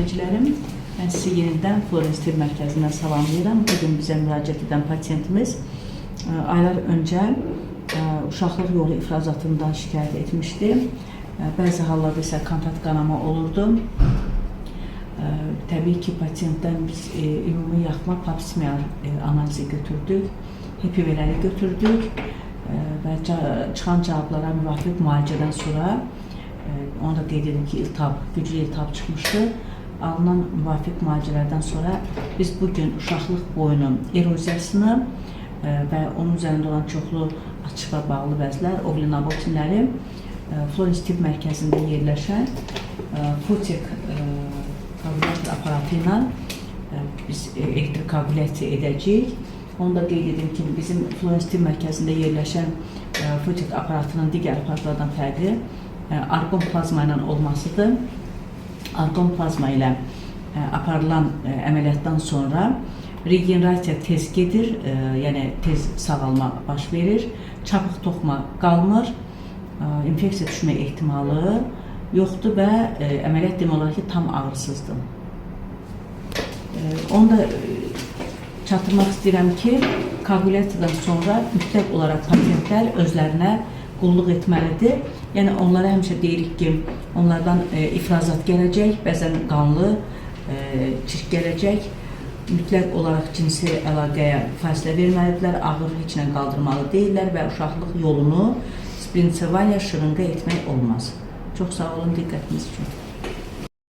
izləyicilərim, mən sizi yenidən Florence Tibb Mərkəzindən salamlayıram. Bugün bizə müraciət edən pasientimiz aylar öncə uşaqlıq yolu ifrazatından şikayət etmişdi. Bəzi hallarda isə kontakt qanama olurdu. Təbii ki, pasientdən biz ümumi yaxma pap smear analizi götürdük, HPV-ləri götürdük və çıxan cavablara müvafiq müalicədən sonra onu da qeyd edim ki, güclü iltihab çıxmışdı. Alınan müvafiq müalicələrdən sonra biz bugün uşaqlıq boyunun eroziyasını və onun üzərində olan çoxlu açıq və bağlı vəzlər, oblinabotinləri Florence Tibb Mərkəzində yerləşən Futek koagülyasiya aparatı ilə biz elektrokoagülyasiya edəcəyik. Onu da qeyd edim ki, bizim Florence Tibb Mərkəzində yerləşən Futek aparatının digər aparatlardan fərqli argon plazma ilə olmasıdır. Argon plazma ilə aparılan əməliyyatdan sonra regenerasiya tez gedir, yəni tez sağalma baş verir, çapıq toxuma qalmır, infeksiya düşmə ehtimalı yoxdur və əməliyyat demək olar ki, tam ağrısızdır. Onu da çatdırmaq istəyirəm ki, koagülyasiyadan sonra mütləq olaraq pasientlər özlərinə qulluq etməlidir. Yəni onlara həmişə deyirik ki, onlardan ifrazat gələcək, bəzən qanlı, çirk gələcək. Mütləq olaraq cinsi əlaqəyə fasilə verməlidirlər, ağır heç nə qaldırmalı deyirlər və uşaqlıq yolunu sprinsevaliya şırınqa etmək olmaz. Çox sağ olun diqqətiniz üçün.